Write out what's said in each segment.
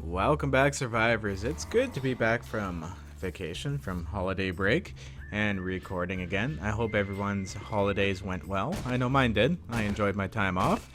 Welcome back, survivors. It's good to be back from vacation, from holiday break, and recording again. I hope everyone's holidays went well. I know mine did. I enjoyed my time off.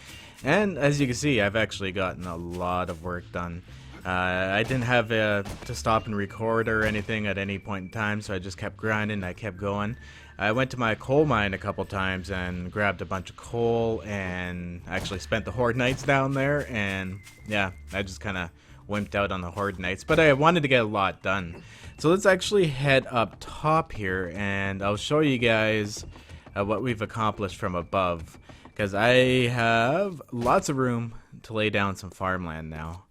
And as you can see, I've actually gotten a lot of work done. I didn't have to stop and record or anything at any point in time, so I just kept grinding. I kept going. I went to my coal mine a couple times and grabbed a bunch of coal and actually spent the Horde nights down there. And yeah, I just kind of wimped out on the Horde nights, but I wanted to get a lot done. So let's actually head up top here and I'll show you guys what we've accomplished from above, because I have lots of room to lay down some farmland now.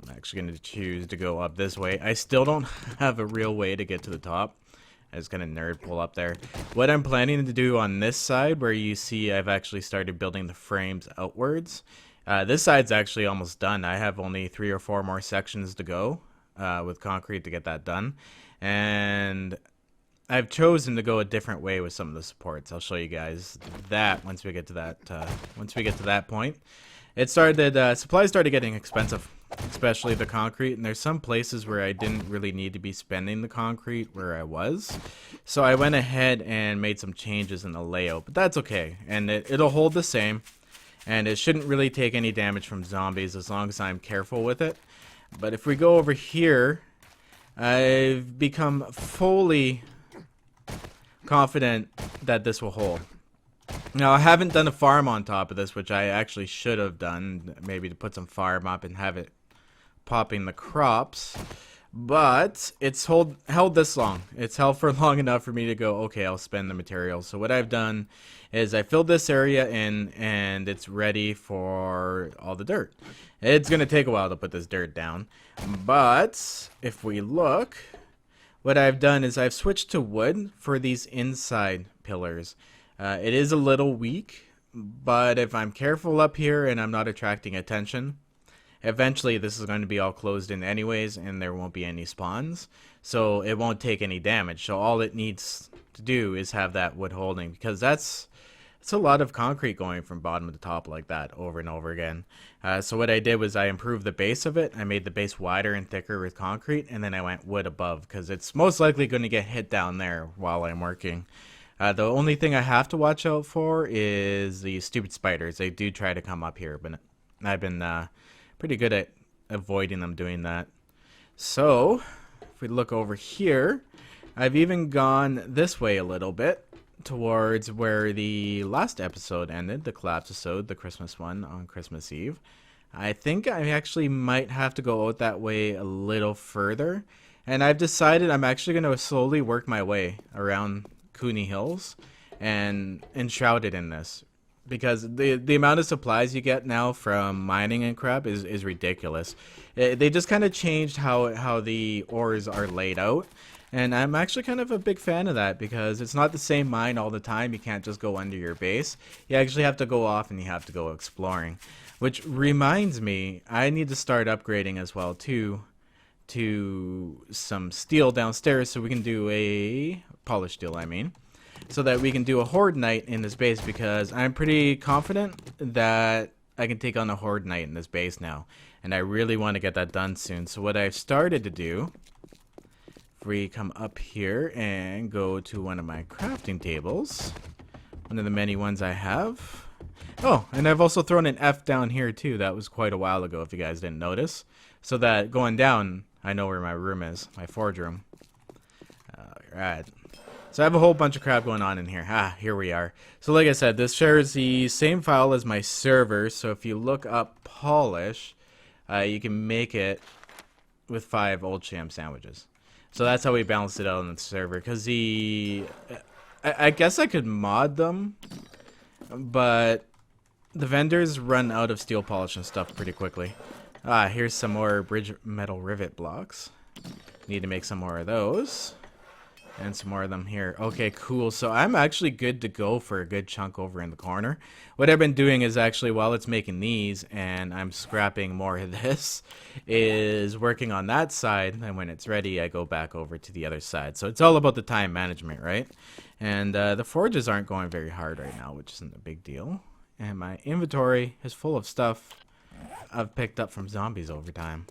I'm actually going to choose to go up this way. I still don't have a real way to get to the top. I just kind of nerd pull up there. What I'm planning to do on this side, where you see I've actually started building the frames outwards, this side's actually almost done. I have only 3 or 4 more sections to go with concrete to get that done. And I've chosen to go a different way with some of the supports. I'll show you guys that once we get to that point. Supplies started getting expensive, especially the concrete, and there's some places where I didn't really need to be spending the concrete where I was. So I went ahead and made some changes in the layout, but that's okay. And it'll hold the same. And it shouldn't really take any damage from zombies as long as I'm careful with it. But if we go over here, I've become fully confident that this will hold. Now, I haven't done a farm on top of this, which I actually should have done, maybe to put some farm up and have it popping the crops. But it's held this long. It's held for long enough for me to go, okay, I'll spend the materials. So what I've done is I filled this area in and it's ready for all the dirt. It's going to take a while to put this dirt down. But if we look, what I've done is I've switched to wood for these inside pillars. It is a little weak, but if I'm careful up here and I'm not attracting attention, eventually this is going to be all closed in anyways and there won't be any spawns, so it won't take any damage. So all it needs to do is have that wood holding, because it's a lot of concrete going from bottom to top like that over and over again. So what I did was I improved the base of it. I made the base wider and thicker with concrete, and then I went wood above because it's most likely going to get hit down there while I'm working. The only thing I have to watch out for is the stupid spiders. They do try to come up here, but I've been pretty good at avoiding them doing that. So if we look over here, I've even gone this way a little bit towards where the last episode ended, the collapse episode, the Christmas one on Christmas Eve. I think I actually might have to go out that way a little further, and I've decided I'm actually going to slowly work my way around Cooney Hills and enshroud it in this, because the amount of supplies you get now from mining and crap is ridiculous. They just kind of changed how the ores are laid out, and I'm actually kind of a big fan of that, because it's not the same mine all the time. You can't just go under your base. You actually have to go off and you have to go exploring, which reminds me, I need to start upgrading as well too, to some steel downstairs so we can do a polished steel, I mean, so that we can do a Horde night in this base, because I'm pretty confident that I can take on a Horde night in this base now, and I really want to get that done soon. So what I've started to do, if we come up here and go to one of my crafting tables, one of the many ones I have. Oh, and I've also thrown an F down here too. That was quite a while ago if you guys didn't notice, so that going down I know where my room is, my forge room. Alright. So I have a whole bunch of crap going on in here. Here we are. So like I said, this shares the same file as my server. So if you look up polish, you can make it with 5 old sham sandwiches. So that's how we balanced it out on the server. Because I guess I could mod them, but the vendors run out of steel polish and stuff pretty quickly. Here's some more bridge metal rivet blocks. Need to make some more of those. And some more of them here. Okay, cool. So I'm actually good to go for a good chunk over in the corner. What I've been doing is actually, while it's making these and I'm scrapping more of this, is working on that side. And when it's ready, I go back over to the other side. So it's all about the time management, right? And the forges aren't going very hard right now, which isn't a big deal. And my inventory is full of stuff I've picked up from zombies over time.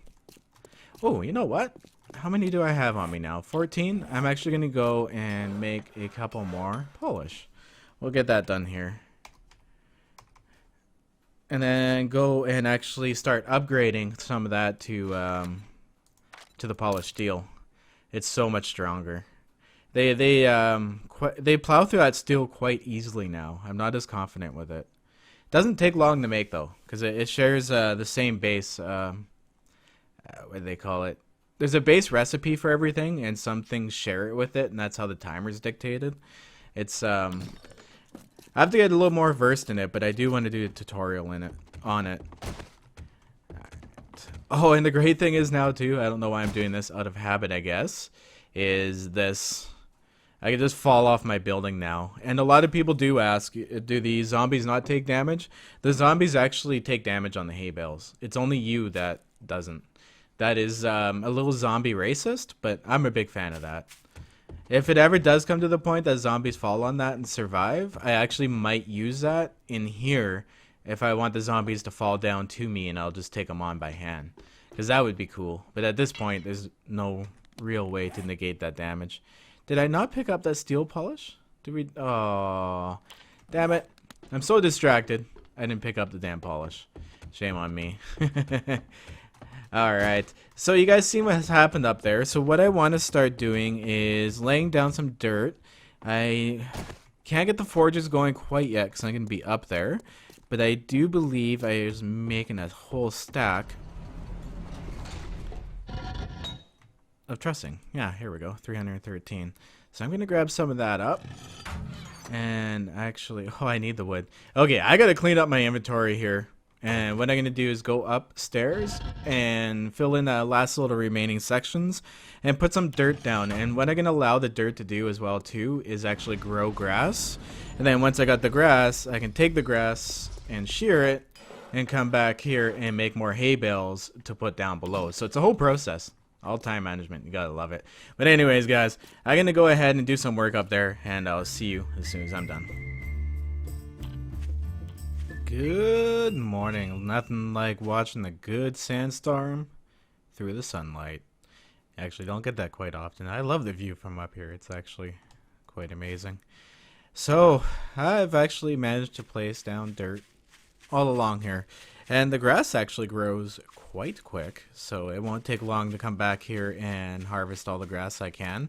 Oh, you know what? How many do I have on me now? 14? I'm actually going to go and make a couple more polish. We'll get that done here. And then go and actually start upgrading some of that to the polished steel. It's so much stronger. They plow through that steel quite easily now. I'm not as confident with it. Doesn't take long to make though, because it shares the same base. What do they call it? There's a base recipe for everything, and some things share it with it, and that's how the timer's dictated. It's I have to get a little more versed in it, but I do want to do a tutorial on it. Oh, and the great thing is now too, I don't know why I'm doing this out of habit, I guess, is this. I can just fall off my building now. And a lot of people do ask, do the zombies not take damage? The zombies actually take damage on the hay bales. It's only you that doesn't. That is a little zombie racist, but I'm a big fan of that. If it ever does come to the point that zombies fall on that and survive, I actually might use that in here if I want the zombies to fall down to me, and I'll just take them on by hand. Because that would be cool. But at this point, there's no real way to negate that damage. Did I not pick up that steel polish? Did we? Oh, damn it. I'm so distracted. I didn't pick up the damn polish. Shame on me. Alright, so you guys see what has happened up there. So what I want to start doing is laying down some dirt. I can't get the forges going quite yet because I'm going to be up there. But I do believe I was making a whole stack of trussing. Yeah, here we go, 313. So I'm going to grab some of that up. And actually, oh, I need the wood. Okay, I got to clean up my inventory here. And what I'm going to do is go upstairs and fill in the last little remaining sections and put some dirt down. And what I'm going to allow the dirt to do as well too is actually grow grass. And then once I got the grass, I can take the grass and shear it and come back here and make more hay bales to put down below. So it's a whole process. All time management. You gotta love it. But anyways, guys, I'm going to go ahead and do some work up there, and I'll see you as soon as I'm done. Good morning. Nothing like watching a good sandstorm through the sunlight. Actually, don't get that quite often. I love the view from up here. It's actually quite amazing. So, I've actually managed to place down dirt all along here. And the grass actually grows quite quick, so it won't take long to come back here and harvest all the grass I can.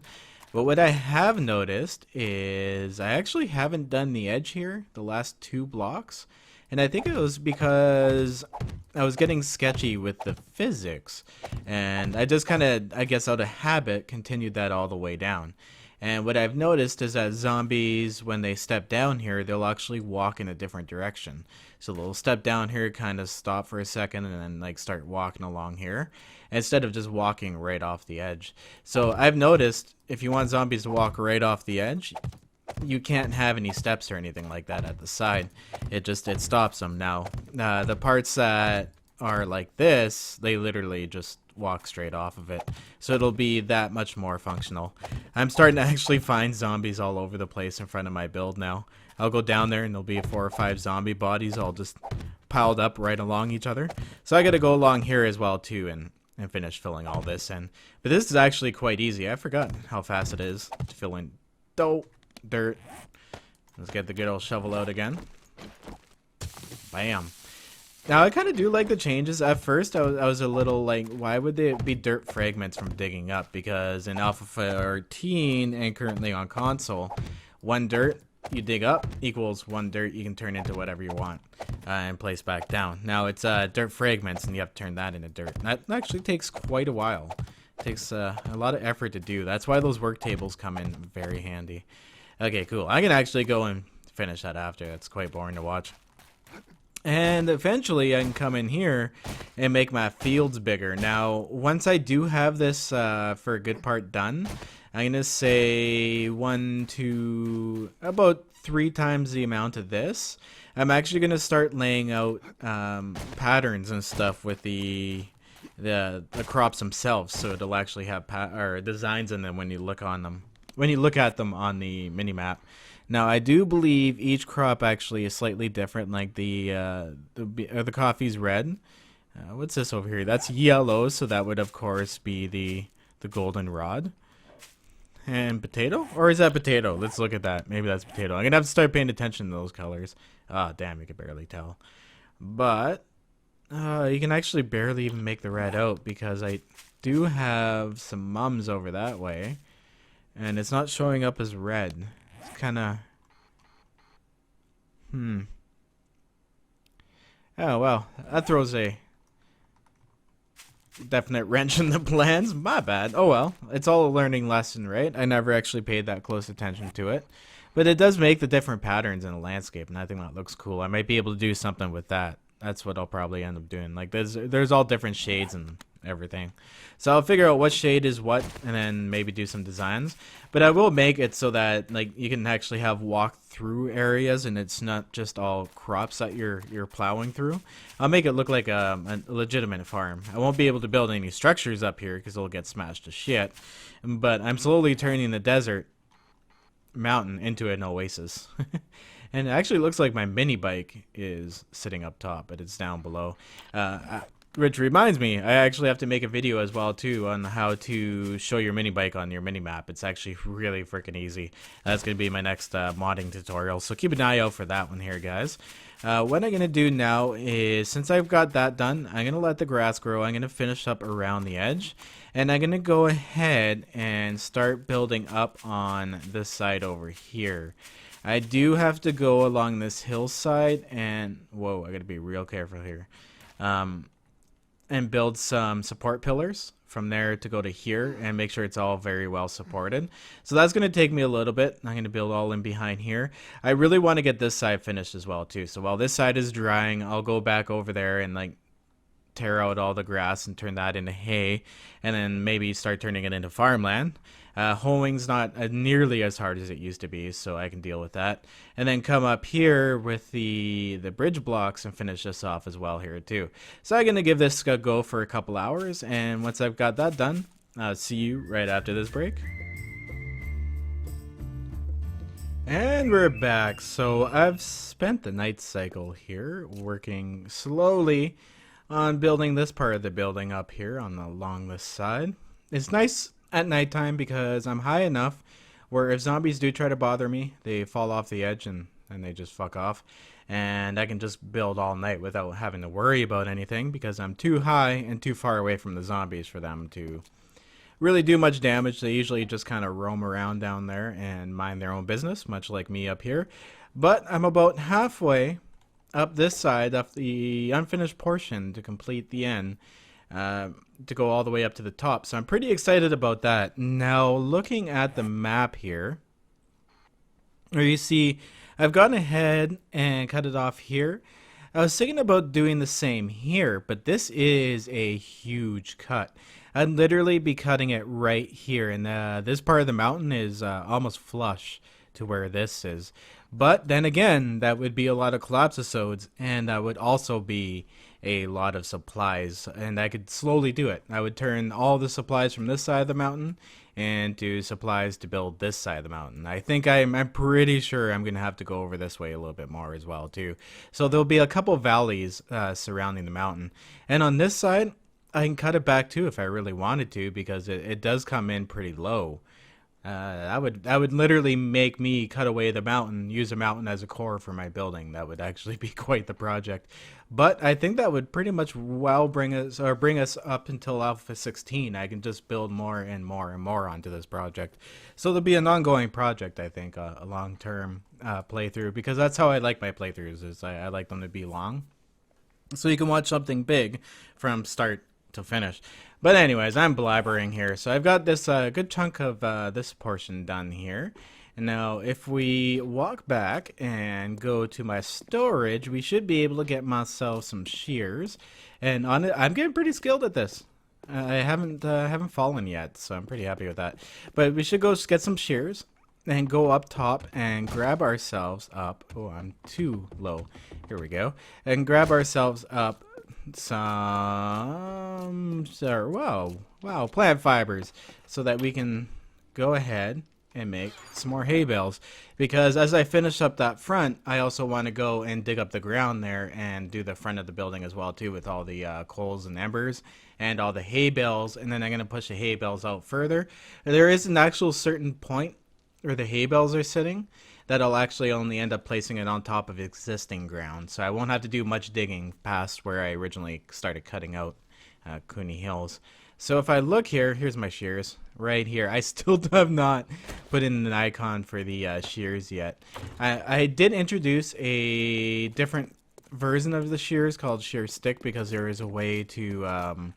But what I have noticed is I actually haven't done the edge here, the last 2 blocks. And I think it was because I was getting sketchy with the physics. And I just kind of, I guess out of habit, continued that all the way down. And what I've noticed is that zombies, when they step down here, they'll actually walk in a different direction. So they'll step down here, kind of stop for a second, and then like start walking along here, instead of just walking right off the edge. So I've noticed if you want zombies to walk right off the edge, you can't have any steps or anything like that at the side. It stops them. Now, the parts that are like this, they literally just walk straight off of it. So it'll be that much more functional. I'm starting to actually find zombies all over the place in front of my build now. I'll go down there and there'll be 4 or 5 zombie bodies all just piled up right along each other. So I gotta go along here as well too and finish filling all this in. But this is actually quite easy. I forgot how fast it is to fill in dirt. Let's get the good old shovel out again. Bam. Now I kind of do like the changes. At first I was a little like, why would they be dirt fragments from digging up? Because in Alpha 14 and currently on console, 1 dirt you dig up equals 1 dirt you can turn into whatever you want and place back down. Now it's dirt fragments and you have to turn that into dirt. That actually takes quite a while. It takes a lot of effort to do. That's why those work tables come in very handy. Okay, cool. I can actually go and finish that after. That's quite boring to watch. And eventually I can come in here and make my fields bigger. Now, once I do have this for a good part done, I'm going to say about 3 times the amount of this. I'm actually going to start laying out patterns and stuff with the crops themselves, so it'll actually have designs in them when you look on them. When you look at them on the minimap. Now, I do believe each crop actually is slightly different. Like the coffee's red, What's this over here? That's yellow, so that would of course be the goldenrod. And potato? Or is that potato? Let's look at that. Maybe that's potato. I'm gonna have to start paying attention to those colors. Ah, damn, you can barely tell. But you can actually barely even make the red out because I do have some mums over that way. And it's not showing up as red. It's kinda... Oh, well. That throws a definite wrench in the plans. My bad. Oh well, it's all a learning lesson, right? I never actually paid that close attention to it, but it does make the different patterns in the landscape, and I think that looks cool. I might be able to do something with that. That's what I'll probably end up doing. Like there's all different shades and everything, so I'll figure out what shade is what, and then maybe do some designs. But I will make it so that like you can actually have walk through areas, and it's not just all crops that you're plowing through. I'll make it look like a legitimate farm. I won't be able to build any structures up here because it'll get smashed to shit. But I'm slowly turning the desert mountain into an oasis. And it actually looks like my mini bike is sitting up top, but it's down below. Which reminds me, I actually have to make a video as well too on how to show your mini bike on your mini map. It's actually really freaking easy. That's going to be my next modding tutorial, so keep an eye out for that one here, guys. What I'm going to do now is, since I've got that done, I'm going to let the grass grow. I'm going to finish up around the edge, and I'm going to go ahead and start building up on this side over here. I do have to go along this hillside, and whoa, I got to be real careful here. And build some support pillars from there to go to here and make sure it's all very well supported. So that's going to take me a little bit. I'm going to build all in behind here. I really want to get this side finished as well too. So while this side is drying, I'll go back over there and like tear out all the grass and turn that into hay, and then maybe start turning it into farmland. Hoeing's not nearly as hard as it used to be, so I can deal with that. And then come up here with the bridge blocks and finish this off as well here too. So I'm going to give this a go for a couple hours, and once I've got that done, I'll see you right after this break. And we're back. So I've spent the night cycle here working slowly on building this part of the building up here along this side. It's nice at nighttime because I'm high enough where if zombies do try to bother me, they fall off the edge and they just fuck off. And I can just build all night without having to worry about anything because I'm too high and too far away from the zombies for them to really do much damage. They usually just kind of roam around down there and mind their own business, much like me up here. But I'm about halfway up this side of the unfinished portion to complete the end, to go all the way up to the top. So I'm pretty excited about that. Now, looking at the map here, where you see I've gone ahead and cut it off here. I was thinking about doing the same here, but this is a huge cut. I'd literally be cutting it right here, and this part of the mountain is almost flush to where this is. But then again, that would be a lot of collapsisodes, and that would also be a lot of supplies, and I could slowly do it. I would turn all the supplies from this side of the mountain into supplies to build this side of the mountain. I think I'm pretty sure I'm going to have to go over this way a little bit more as well too. So there'll be a couple valleys surrounding the mountain. And on this side, I can cut it back too if I really wanted to, because it does come in pretty low. That would literally make me cut away the mountain, use a mountain as a core for my building. That would actually be quite the project. But I think that would pretty much bring us up until Alpha 16. I can just build more and more and more onto this project. So there'll be an ongoing project, I think, a long-term playthrough, because that's how I like my playthroughs. Is I like them to be long, so you can watch something big from start to finish. But anyways, I'm blabbering here. So I've got this good chunk of this portion done here. And now if we walk back and go to my storage, we should be able to get myself some shears. And on it, I'm getting pretty skilled at this. I haven't fallen yet, so I'm pretty happy with that. But we should go get some shears and go up top and grab ourselves up. Oh, I'm too low. Here we go. And grab ourselves up some, wow, plant fibers, so that we can go ahead and make some more hay bales, because as I finish up that front, I also want to go and dig up the ground there and do the front of the building as well too, with all the coals and embers and all the hay bales, and then I'm going to push the hay bales out further. There is an actual certain point where the hay bales are sitting that I'll actually only end up placing it on top of existing ground, so I won't have to do much digging past where I originally started cutting out Cooney Hills. So if I look here, here's my shears right here. I still have not put in an icon for the shears yet. I did introduce a different version of the shears called Shear Stick, because there is a way to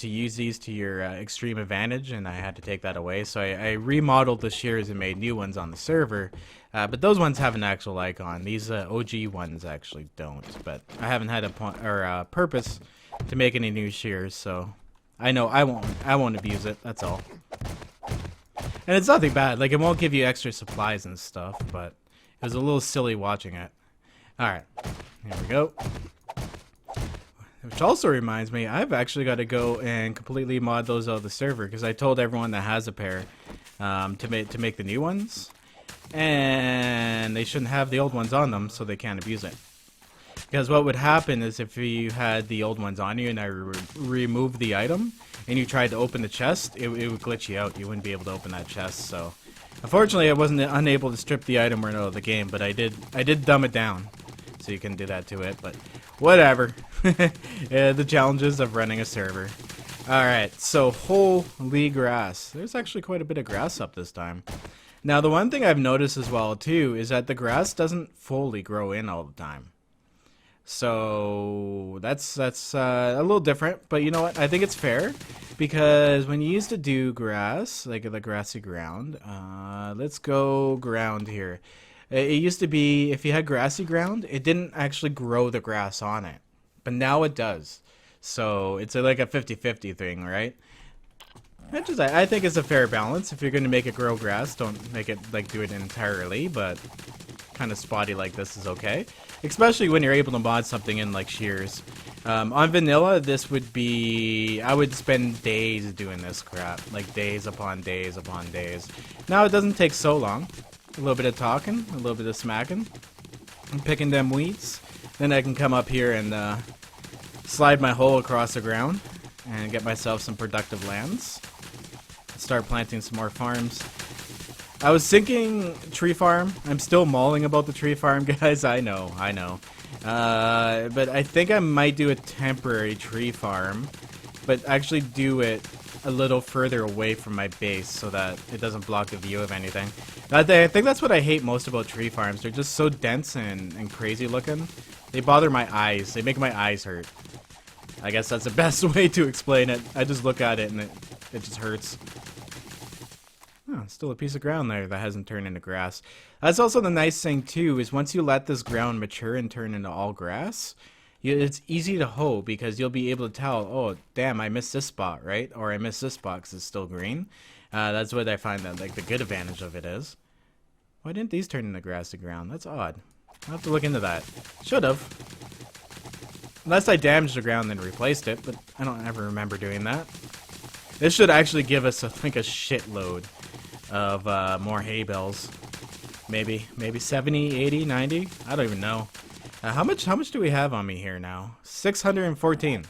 use these to your extreme advantage, and I had to take that away. So I remodeled the shears and made new ones on the server, but those ones have an actual icon. These OG ones actually don't, but I haven't had a purpose to make any new shears, so I know I won't abuse it. That's all. And it's nothing bad. Like, it won't give you extra supplies and stuff, but it was a little silly watching it. All right, here we go. Which also reminds me, I've actually got to go and completely mod those out of the server, because I told everyone that has a pair to make the new ones, and they shouldn't have the old ones on them, so they can't abuse it. Because what would happen is if you had the old ones on you and I removed the item and you tried to open the chest, it would glitch you out. You wouldn't be able to open that chest. So unfortunately, I wasn't unable to strip the item right out of the game, but I did dumb it down so you can do that to it. But whatever. Yeah, the challenges of running a server. Alright, so holy grass. There's actually quite a bit of grass up this time. Now, the one thing I've noticed as well too is that the grass doesn't fully grow in all the time. So that's a little different, but you know what? I think it's fair, because when you used to do grass, like the grassy ground, let's go ground here. It used to be, if you had grassy ground, it didn't actually grow the grass on it, but now it does. So it's like a 50-50 thing, right? I think it's a fair balance. If you're going to make it grow grass, don't make it like do it entirely, but kind of spotty like this is okay. Especially when you're able to mod something in like shears. On vanilla, this would be... I would spend days doing this crap. Like days upon days upon days. Now it doesn't take so long. A little bit of talking, a little bit of smacking. I'm picking them weeds. Then I can come up here and slide my hole across the ground and get myself some productive lands. Start planting some more farms. I was thinking tree farm. I'm still mulling about the tree farm, guys. I know. But I think I might do a temporary tree farm, but actually do it a little further away from my base so that it doesn't block the view of anything. I think that's what I hate most about tree farms. They're just so dense and crazy looking. They bother my eyes. They make my eyes hurt. I guess that's the best way to explain it. I just look at it and it just hurts. Oh, still a piece of ground there that hasn't turned into grass. That's also the nice thing too, is once you let this ground mature and turn into all grass, it's easy to hoe, because you'll be able to tell, oh damn, I missed this spot, right? Or I missed this spot because it's still green. That's what I find that like the good advantage of it is. Why didn't these turn into grassy ground? That's odd. I'll have to look into that. Should have. Unless I damaged the ground and then replaced it, but I don't ever remember doing that. This should actually give us, I think, a shitload of more hay bales. Maybe 70, 80, 90? I don't even know. How much do we have on me here now? 614.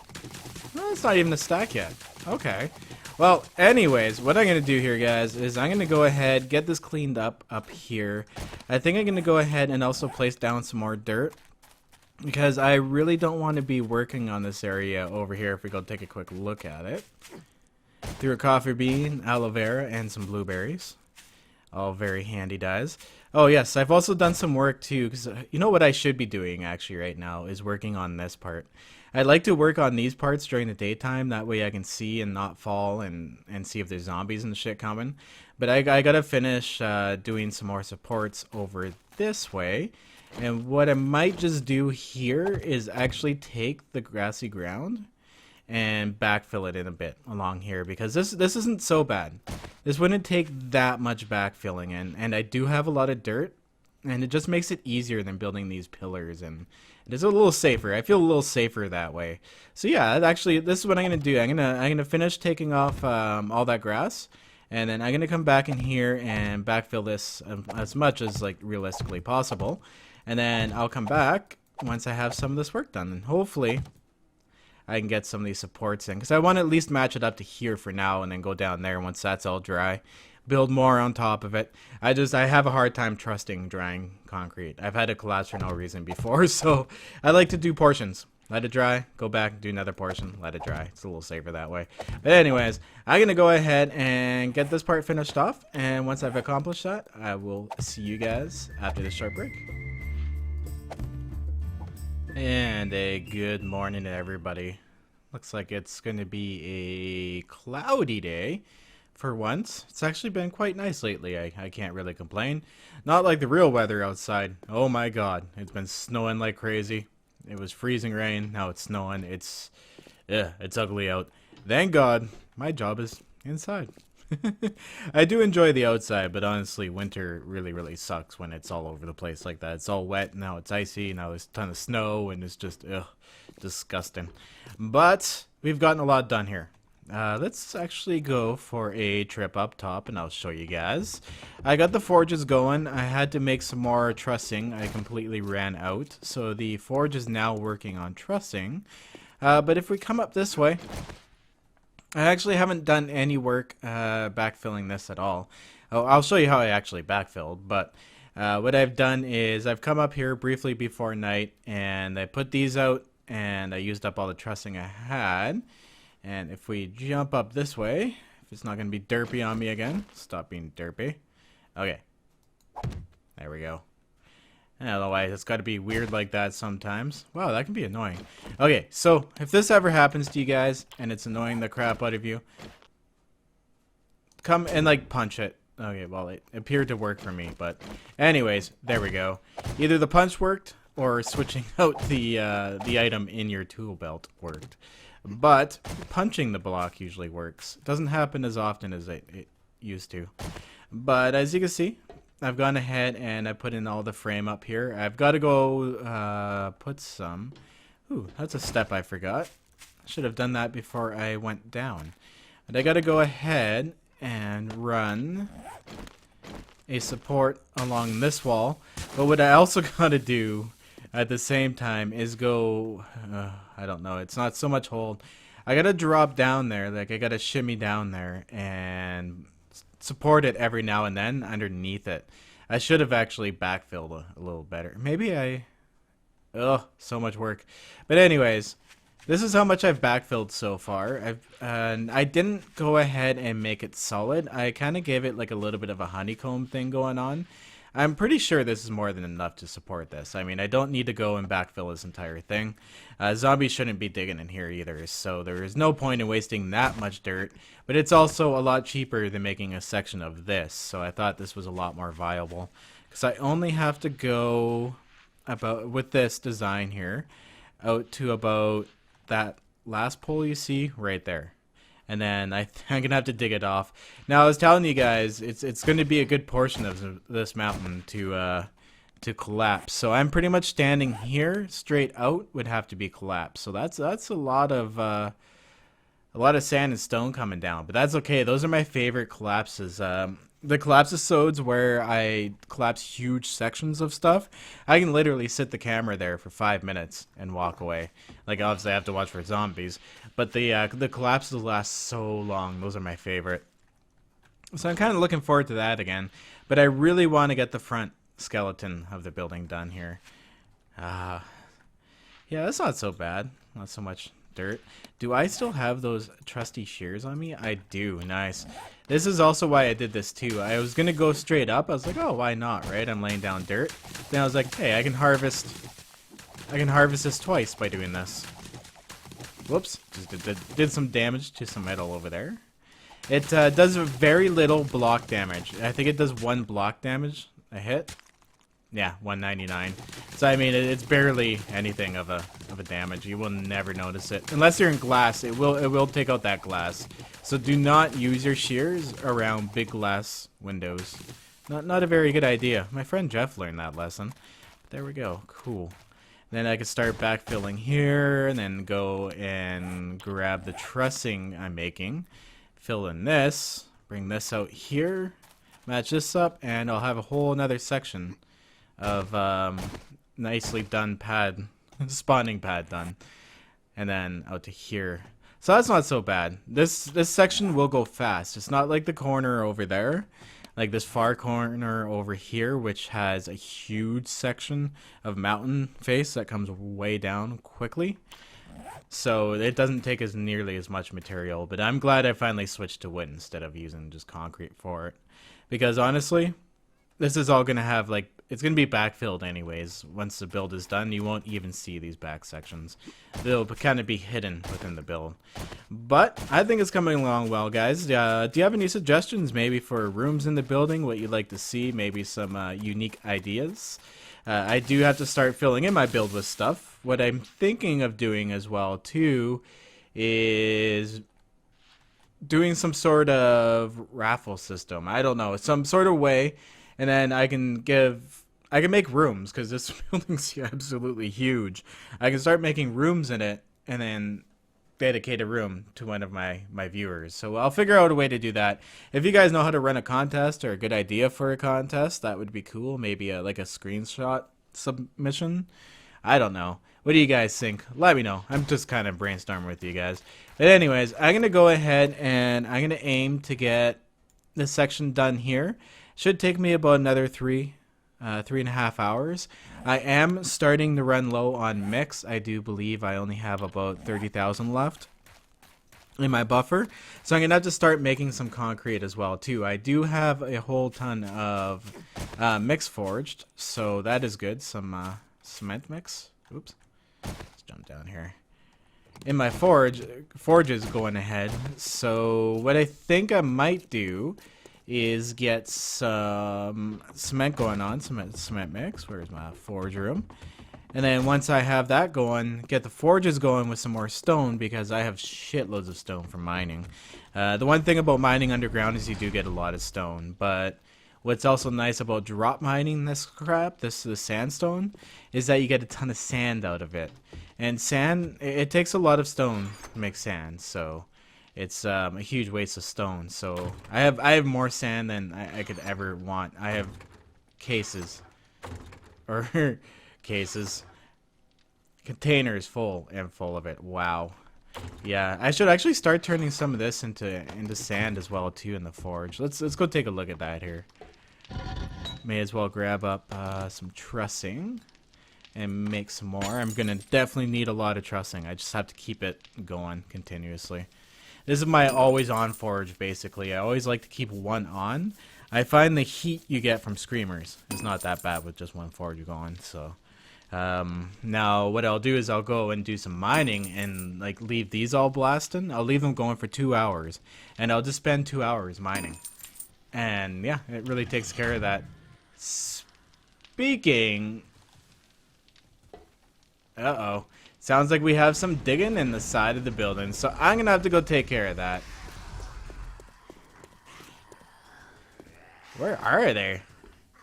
Well, it's not even a stack yet. Okay. Well, anyways, what I'm going to do here, guys, is I'm going to go ahead, get this cleaned up here. I think I'm going to go ahead and also place down some more dirt, because I really don't want to be working on this area over here if we go take a quick look at it. Threw a coffee bean, aloe vera, and some blueberries. All very handy dyes. Oh yes, I've also done some work too, because you know what I should be doing actually right now is working on this part. I'd like to work on these parts during the daytime, that way I can see and not fall and see if there's zombies and shit coming. But I gotta finish doing some more supports over this way. And what I might just do here is actually take the grassy ground and backfill it in a bit along here, because this isn't so bad. This wouldn't take that much backfilling in, and I do have a lot of dirt, and it just makes it easier than building these pillars, and it is a little safer. I feel a little safer that way. So yeah, actually, this is what I'm gonna do. I'm gonna finish taking off all that grass, And then I'm going to come back in here and backfill this as much as like realistically possible. And then I'll come back once I have some of this work done. And hopefully I can get some of these supports in. Because I want to at least match it up to here for now and then go down there once that's all dry. Build more on top of it. I have a hard time trusting drying concrete. I've had it collapse for no reason before. So I like to do portions. Let it dry, go back, do another portion, let it dry. It's a little safer that way. But anyways, I'm going to go ahead and get this part finished off. And once I've accomplished that, I will see you guys after this short break. And a good morning to everybody. Looks like it's going to be a cloudy day for once. It's actually been quite nice lately. I can't really complain. Not like the real weather outside. Oh my god, it's been snowing like crazy. It was freezing rain, now it's snowing. It's ugly out. Thank God, my job is inside. I do enjoy the outside, but honestly, winter really sucks when it's all over the place like that. It's all wet, now it's icy, now there's a ton of snow, and it's just, disgusting. But, we've gotten a lot done here. Let's actually go for a trip up top and I'll show you guys. I got the forges going. I had to make some more trussing. I completely ran out. So the forge is now working on trussing. But if we come up this way, I actually haven't done any work backfilling this at all. Oh, I'll show you how I actually backfilled. But what I've done is I've come up here briefly before night and I put these out and I used up all the trussing I had. And if we jump up this way, if it's not going to be derpy on me again, stop being derpy. Okay. There we go. I don't know why it's got to be weird like that sometimes. Wow, that can be annoying. Okay, so if this ever happens to you guys and it's annoying the crap out of you, come and like punch it. Okay, well, it appeared to work for me, but anyways, there we go. Either the punch worked or switching out the item in your tool belt worked. But punching the block usually works. It doesn't happen as often as it used to. But as you can see, I've gone ahead and I put in all the frame up here. I've got to go put some... Ooh, that's a step I forgot. I should have done that before I went down. But I got to go ahead and run a support along this wall. But what I also got to do at the same time is go... I don't know, it's not so much hold. I gotta drop down there, like I gotta shimmy down there and support it every now and then underneath it. I should have actually backfilled a little better. Maybe I... Ugh, so much work. But anyways, this is how much I've backfilled so far. I didn't go ahead and make it solid. I kind of gave it like a little bit of a honeycomb thing going on. I'm pretty sure this is more than enough to support this. I mean, I don't need to go and backfill this entire thing. Zombies shouldn't be digging in here either, so there is no point in wasting that much dirt. But it's also a lot cheaper than making a section of this, so I thought this was a lot more viable. Because I only have to go about with this design here out to about that last pole you see right there. And then I'm going to have to dig it off. Now, I was telling you guys, it's going to be a good portion of this mountain to collapse. So I'm pretty much standing here, straight out would have to be collapsed. So that's a lot of sand and stone coming down. But that's okay. Those are my favorite collapses. The collapse-episodes where I collapse huge sections of stuff, I can literally sit the camera there for 5 minutes and walk away. Like, obviously I have to watch for zombies, but the collapses last so long. Those are my favorite. So I'm kind of looking forward to that again, but I really want to get the front skeleton of the building done here. Yeah, that's not so bad. Not so much dirt. Do I still have those trusty shears on me? I do. Nice. This is also why I did this too. I was gonna go straight up. I was like, oh, why not, right? I'm laying down dirt. Then I was like, hey, I can harvest this twice by doing this. Whoops. Just did some damage to some metal over there. It does very little block damage. I think it does 1 block damage a hit. Yeah, 199. So I mean, it's barely anything of a damage. You will never notice it unless you're in glass. It will take out that glass. So do not use your shears around big glass windows. Not a very good idea. My friend Jeff learned that lesson. But there we go. Cool. Then I can start backfilling here, and then go and grab the trussing I'm making, fill in this bring this out here, match this up, and I'll have a whole another section of nicely done pad, spawning pad done, and then out to here. So that's not so bad. This section will go fast. It's not like the corner over there, like this far corner over here, which has a huge section of mountain face that comes way down quickly. So it doesn't take as nearly as much material, but I'm glad I finally switched to wood instead of using just concrete for it. Because honestly, this is all going to have, like, it's going to be backfilled anyways. Once the build is done, you won't even see these back sections. They'll kind of be hidden within the build. But I think it's coming along well, guys. Do you have any suggestions maybe for rooms in the building, what you'd like to see, maybe some unique ideas? I do have to start filling in my build with stuff. What I'm thinking of doing as well, too, is doing some sort of raffle system. I don't know, some sort of way, and then I can make rooms, because this building's absolutely huge. I can start making rooms in it, and then dedicate a room to one of my viewers. So I'll figure out a way to do that. If you guys know how to run a contest or a good idea for a contest, that would be cool. Maybe like a screenshot submission. I don't know. What do you guys think? Let me know. I'm just kind of brainstorming with you guys. But anyways, I'm going to go ahead and I'm going to aim to get this section done here. Should take me about another 3.5 hours. I am starting to run low on mix. I do believe I only have about 30,000 left in my buffer. So I'm going to have to start making some concrete as well too. I do have a whole ton of mix forged, so that is good. Some cement mix. Oops. Let's jump down here. In my forge is going ahead. So what I think I might do is get some cement going on, cement mix. Where's my forge room? And then once I have that going, get the forges going with some more stone, because I have shitloads of stone from mining. The one thing about mining underground is you do get a lot of stone, but what's also nice about drop mining this crap, the sandstone, is that you get a ton of sand out of it. And sand, it takes a lot of stone to make sand, so it's a huge waste of stone. So I have more sand than I could ever want. I have cases, or containers full of it. Wow. Yeah, I should actually start turning some of this into sand as well too in the forge. Let's go take a look at that here. May as well grab up some trussing and make some more. I'm gonna definitely need a lot of trussing. I just have to keep it going continuously. This is my always on forge, basically. I always like to keep one on. I find the heat you get from screamers is not that bad with just one forge going. So now what I'll do is I'll go and do some mining and like leave these all blasting. I'll leave them going for 2 hours, and I'll just spend 2 hours mining. And yeah, it really takes care of that. Speaking... Uh-oh. Sounds like we have some digging in the side of the building, so I'm gonna have to go take care of that. Where are they?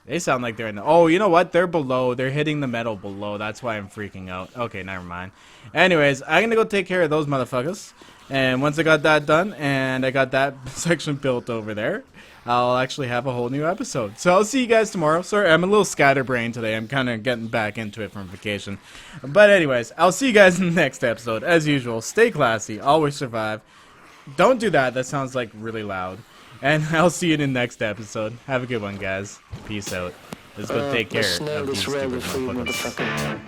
They sound like they're in the... Oh, you know what? They're below. They're hitting the metal below. That's why I'm freaking out. Okay, never mind. Anyways, I'm gonna go take care of those motherfuckers. And once I got that done, and I got that section built over there, I'll actually have a whole new episode. So I'll see you guys tomorrow. Sorry, I'm a little scatterbrained today. I'm kind of getting back into it from vacation. But anyways, I'll see you guys in the next episode. As usual, stay classy. Always survive. Don't do that. That sounds like really loud. And I'll see you in the next episode. Have a good one, guys. Peace out. Let's go take care of these stupid motherfuckers.